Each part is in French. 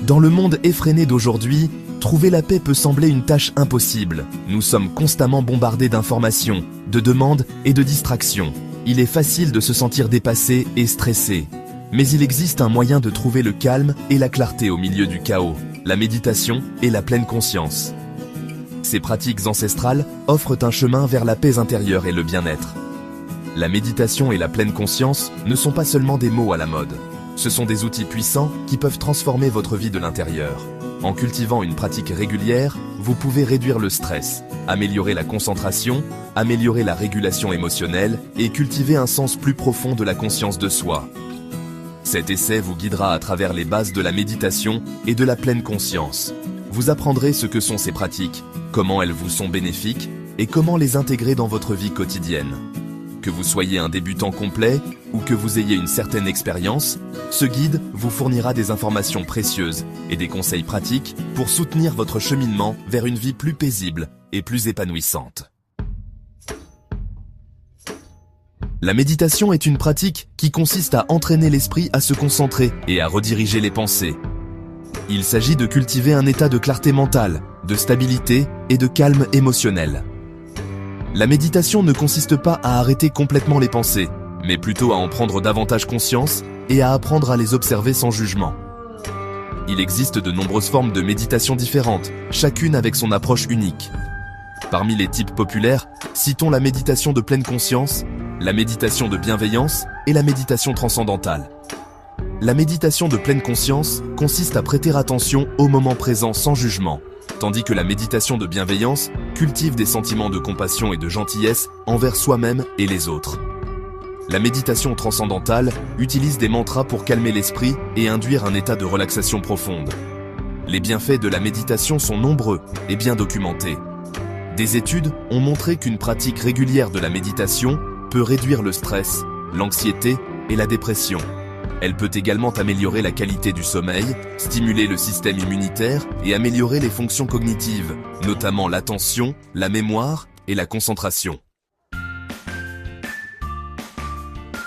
Dans le monde effréné d'aujourd'hui, trouver la paix peut sembler une tâche impossible. Nous sommes constamment bombardés d'informations, de demandes et de distractions. Il est facile de se sentir dépassé et stressé. Mais il existe un moyen de trouver le calme et la clarté au milieu du chaos, la méditation et la pleine conscience. Ces pratiques ancestrales offrent un chemin vers la paix intérieure et le bien-être. La méditation et la pleine conscience ne sont pas seulement des mots à la mode. Ce sont des outils puissants qui peuvent transformer votre vie de l'intérieur. En cultivant une pratique régulière, vous pouvez réduire le stress, améliorer la concentration, améliorer la régulation émotionnelle et cultiver un sens plus profond de la conscience de soi. Cet essai vous guidera à travers les bases de la méditation et de la pleine conscience. Vous apprendrez ce que sont ces pratiques, comment elles vous sont bénéfiques et comment les intégrer dans votre vie quotidienne. Que vous soyez un débutant complet ou que vous ayez une certaine expérience, ce guide vous fournira des informations précieuses et des conseils pratiques pour soutenir votre cheminement vers une vie plus paisible et plus épanouissante. La méditation est une pratique qui consiste à entraîner l'esprit à se concentrer et à rediriger les pensées. Il s'agit de cultiver un état de clarté mentale, de stabilité et de calme émotionnel. La méditation ne consiste pas à arrêter complètement les pensées, mais plutôt à en prendre davantage conscience et à apprendre à les observer sans jugement. Il existe de nombreuses formes de méditation différentes, chacune avec son approche unique. Parmi les types populaires, citons la méditation de pleine conscience, la méditation de bienveillance et la méditation transcendantale. La méditation de pleine conscience consiste à prêter attention au moment présent sans jugement, tandis que la méditation de bienveillance cultive des sentiments de compassion et de gentillesse envers soi-même et les autres. La méditation transcendantale utilise des mantras pour calmer l'esprit et induire un état de relaxation profonde. Les bienfaits de la méditation sont nombreux et bien documentés. Des études ont montré qu'une pratique régulière de la méditation peut réduire le stress, l'anxiété et la dépression. Elle peut également améliorer la qualité du sommeil, stimuler le système immunitaire et améliorer les fonctions cognitives, notamment l'attention, la mémoire et la concentration.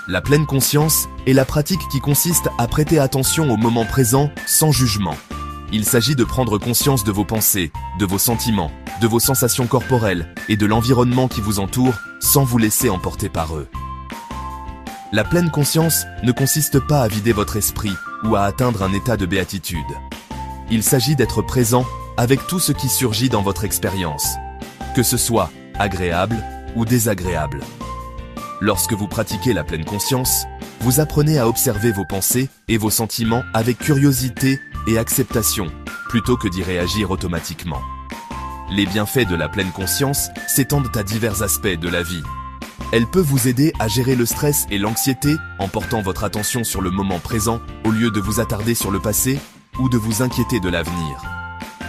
La pleine conscience est la pratique qui consiste à prêter attention au moment présent sans jugement. Il s'agit de prendre conscience de vos pensées, de vos sentiments, de vos sensations corporelles et de l'environnement qui vous entoure sans vous laisser emporter par eux. La pleine conscience ne consiste pas à vider votre esprit ou à atteindre un état de béatitude. Il s'agit d'être présent avec tout ce qui surgit dans votre expérience, que ce soit agréable ou désagréable. Lorsque vous pratiquez la pleine conscience, vous apprenez à observer vos pensées et vos sentiments avec curiosité et acceptation, plutôt que d'y réagir automatiquement. Les bienfaits de la pleine conscience s'étendent à divers aspects de la vie. Elle peut vous aider à gérer le stress et l'anxiété en portant votre attention sur le moment présent au lieu de vous attarder sur le passé ou de vous inquiéter de l'avenir.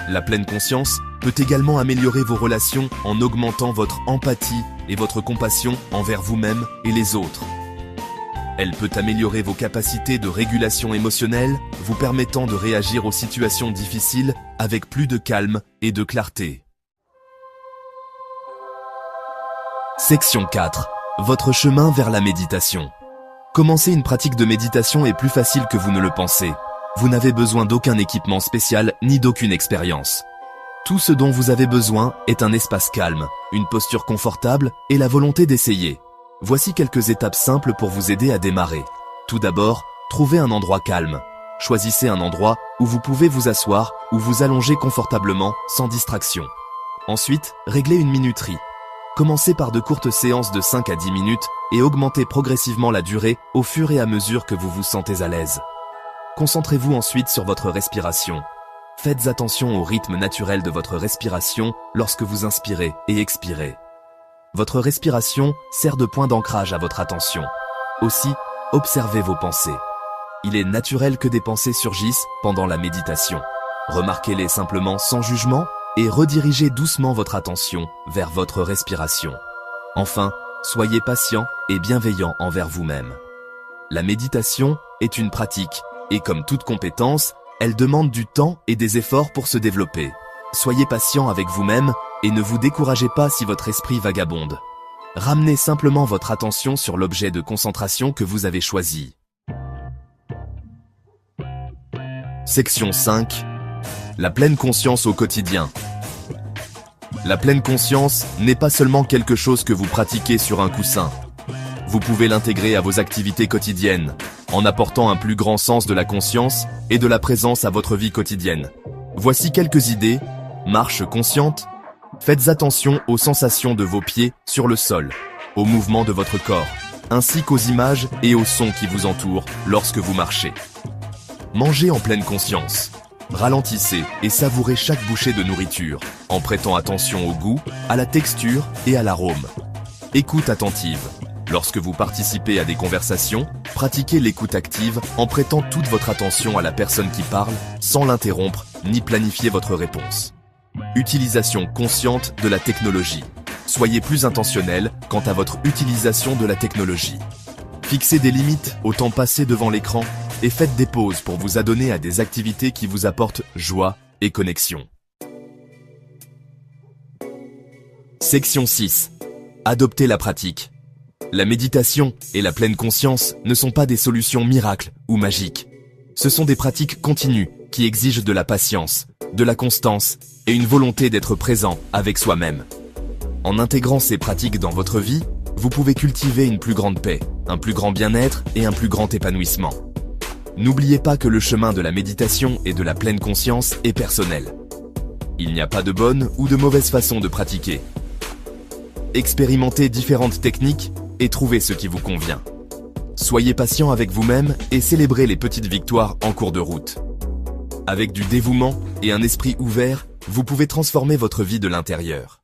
La pleine conscience peut également améliorer vos relations en augmentant votre empathie et votre compassion envers vous-même et les autres. Elle peut améliorer vos capacités de régulation émotionnelle, vous permettant de réagir aux situations difficiles avec plus de calme et de clarté. Section 4. Votre chemin vers la méditation. Commencer une pratique de méditation est plus facile que vous ne le pensez. Vous n'avez besoin d'aucun équipement spécial ni d'aucune expérience. Tout ce dont vous avez besoin est un espace calme, une posture confortable et la volonté d'essayer. Voici quelques étapes simples pour vous aider à démarrer. Tout d'abord, trouvez un endroit calme. Choisissez un endroit où vous pouvez vous asseoir ou vous allonger confortablement sans distraction. Ensuite, réglez une minuterie. Commencez par de courtes séances de 5 à 10 minutes et augmentez progressivement la durée au fur et à mesure que vous vous sentez à l'aise. Concentrez-vous ensuite sur votre respiration. Faites attention au rythme naturel de votre respiration lorsque vous inspirez et expirez. Votre respiration sert de point d'ancrage à votre attention. Aussi, observez vos pensées. Il est naturel que des pensées surgissent pendant la méditation. Remarquez-les simplement sans jugement et redirigez doucement votre attention vers votre respiration. Enfin, soyez patient et bienveillant envers vous-même. La méditation est une pratique et comme toute compétence, elle demande du temps et des efforts pour se développer. Soyez patient avec vous-même et ne vous découragez pas si votre esprit vagabonde. Ramenez simplement votre attention sur l'objet de concentration que vous avez choisi. Section 5. La pleine conscience au quotidien. La pleine conscience n'est pas seulement quelque chose que vous pratiquez sur un coussin. Vous pouvez l'intégrer à vos activités quotidiennes, en apportant un plus grand sens de la conscience et de la présence à votre vie quotidienne. Voici quelques idées. Marche consciente. Faites attention aux sensations de vos pieds sur le sol, aux mouvements de votre corps, ainsi qu'aux images et aux sons qui vous entourent lorsque vous marchez. Mangez en pleine conscience. Ralentissez et savourez chaque bouchée de nourriture, en prêtant attention au goût, à la texture et à l'arôme. Écoute attentive. Lorsque vous participez à des conversations, pratiquez l'écoute active en prêtant toute votre attention à la personne qui parle, sans l'interrompre ni planifier votre réponse. Utilisation consciente de la technologie. Soyez plus intentionnel quant à votre utilisation de la technologie. Fixez des limites au temps passé devant l'écran et faites des pauses pour vous adonner à des activités qui vous apportent joie et connexion. Section 6. Adoptez la pratique. La méditation et la pleine conscience ne sont pas des solutions miracles ou magiques. Ce sont des pratiques continues qui exigent de la patience, de la constance et une volonté d'être présent avec soi-même. En intégrant ces pratiques dans votre vie, vous pouvez cultiver une plus grande paix, un plus grand bien-être et un plus grand épanouissement. N'oubliez pas que le chemin de la méditation et de la pleine conscience est personnel. Il n'y a pas de bonne ou de mauvaise façon de pratiquer. Expérimentez différentes techniques et trouvez ce qui vous convient. Soyez patient avec vous-même et célébrez les petites victoires en cours de route. Avec du dévouement et un esprit ouvert, vous pouvez transformer votre vie de l'intérieur.